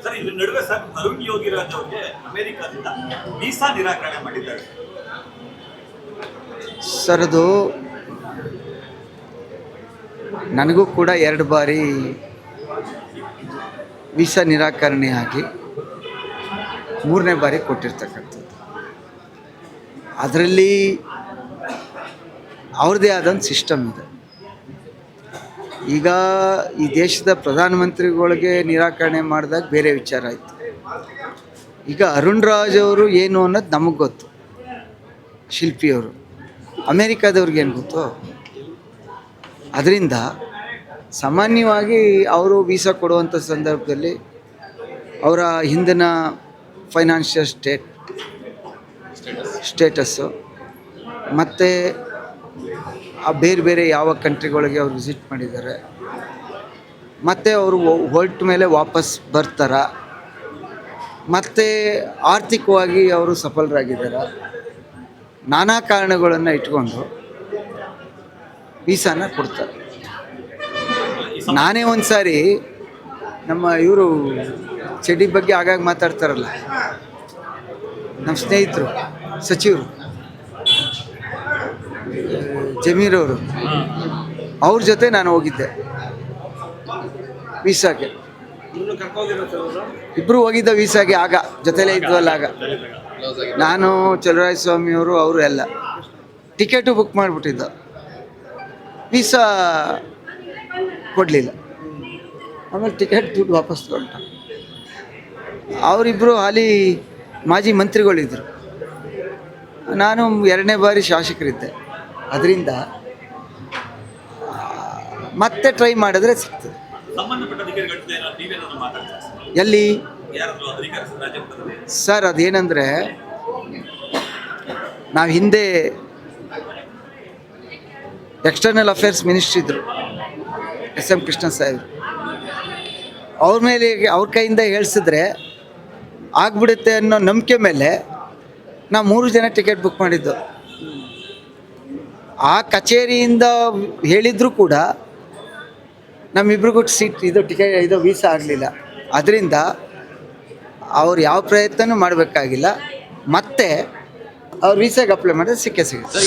Sir, ಇದ್ರ ನಡುವೆ sir Arun Yogiraj ಅವರಿಗೆ ಅಮೆರಿಕದಿಂದ ವೀಸಾ ನಿರಾಕರಣೆ ಮಾಡಿದ್ದಾರೆ ಸರ್. ಅದು ನನಗೂ ಕೂಡ 2 ಬಾರಿ ವೀಸಾ ನಿರಾಕರಣೆ ಆಗಿ 3ನೇ ಬಾರಿ ಕೊಟ್ಟಿರ್ತಕ್ಕಂಥದ್ದು. ಅದರಲ್ಲಿ ಅವ್ರದ್ದೇ ಆದಂಥ ಸಿಸ್ಟಮ್ ಇದೆ. ಈಗ ಈ ದೇಶದ ಪ್ರಧಾನಮಂತ್ರಿಗಳಿಗೆ ನಿರಾಕರಣೆ ಮಾಡಿದಾಗ ಬೇರೆ ವಿಚಾರ ಆಯಿತು. ಈಗ ಅರುಣ್ ರಾಜ್ ಅವರು ಏನು ಅನ್ನೋದು ನಮಗೆ ಗೊತ್ತು, ಶಿಲ್ಪಿಯವರು. ಅಮೇರಿಕಾದವ್ರಿಗೆ ಏನು ಗೊತ್ತು? ಅದರಿಂದ ಸಾಮಾನ್ಯವಾಗಿ ಅವರು ವೀಸಾ ಕೊಡುವಂಥ ಸಂದರ್ಭದಲ್ಲಿ ಅವರ ಹಿಂದಿನ ಫೈನಾನ್ಷಿಯಲ್ ಸ್ಟೇಟಸ್ಸು ಮತ್ತು ಆ ಬೇರೆ ಬೇರೆ ಯಾವ ಕಂಟ್ರಿಗಳಿಗೆ ಅವ್ರು ವಿಸಿಟ್ ಮಾಡಿದ್ದಾರೆ, ಮತ್ತು ಅವರು ಹೊರಟ ಮೇಲೆ ವಾಪಸ್ ಬರ್ತಾರ, ಮತ್ತು ಆರ್ಥಿಕವಾಗಿ ಅವರು ಸಫಲರಾಗಿದ್ದಾರೆ, ನಾನಾ ಕಾರಣಗಳನ್ನು ಇಟ್ಕೊಂಡು ವೀಸಾನ ಕೊಡ್ತಾರೆ. ನಾನೇ ಒಂದು ಸಾರಿ ನಮ್ಮ ಇವರು ಚಡ್ಡಿ ಬಗ್ಗೆ ಆಗಾಗ ಮಾತಾಡ್ತಾರಲ್ಲ, ನಮ್ಮ ಸ್ನೇಹಿತರು ಸಚಿವರು ಜಮೀರವರು, ಅವ್ರ ಜೊತೆ ನಾನು ಹೋಗಿದ್ದೆ ವೀಸಾಗೆ. ಇಬ್ಬರು ಹೋಗಿದ್ದ ವೀಸಾಗೆ. ಆಗ ಜೊತೆಲೇ ಇದ್ವಲ್ಲ, ಆಗ ನಾನು, ಚಲುವರಾಯ ಸ್ವಾಮಿಯವರು, ಅವರು ಎಲ್ಲ ಟಿಕೆಟು ಬುಕ್ ಮಾಡಿಬಿಟ್ಟಿದ್ದ. ವೀಸಾ ಕೊಡಲಿಲ್ಲ. ಆಮೇಲೆ ಟಿಕೆಟ್ ದುಡ್ಡು ವಾಪಸ್ ತಗೊಂಡ. ಅವರಿಬ್ಬರು ಹಾಲಿ ಮಾಜಿ ಮಂತ್ರಿಗಳಿದ್ದರು, ನಾನು 2ನೇ ಬಾರಿ ಶಾಸಕರಿದ್ದೆ. ಅದರಿಂದ ಮತ್ತೆ ಟ್ರೈ ಮಾಡಿದ್ರೆ ಸಿಗ್ತದೆ. ಎಲ್ಲಿ ಸರ್? ಅದೇನೆಂದರೆ, ನಾವು ಹಿಂದೆ ಎಕ್ಸ್ಟರ್ನಲ್ ಅಫೇರ್ಸ್ ಮಿನಿಸ್ಟ್ರಿ ಇದ್ದರು SM ಕೃಷ್ಣ ಸಾಹೇಬರು. ಅವ್ರ ಮೇಲೆ ಅವ್ರ ಕೈಯಿಂದ ಹೇಳಿಸಿದ್ರೆ ಆಗ್ಬಿಡುತ್ತೆ ಅನ್ನೋ ನಂಬಿಕೆ ಮೇಲೆ ನಾವು 3 ಜನ ಟಿಕೆಟ್ ಬುಕ್ ಮಾಡಿದ್ದು. ಆ ಕಚೇರಿಯಿಂದ ಹೇಳಿದರೂ ಕೂಡ ನಮ್ಮಿಬ್ರಿಗೂ ಟಿಕೆಟ್ ವೀಸಾ ಆಗಲಿಲ್ಲ. ಅದರಿಂದ ಅವ್ರು ಯಾವ ಪ್ರಯತ್ನನೂ ಮಾಡಬೇಕಾಗಿಲ್ಲ. ಮತ್ತೆ ಅವ್ರು ವೀಸಾಗೆ ಅಪ್ಲೈ ಮಾಡಿದ್ರೆ ಸಿಕ್ಕೇ ಸಿಗುತ್ತೆ.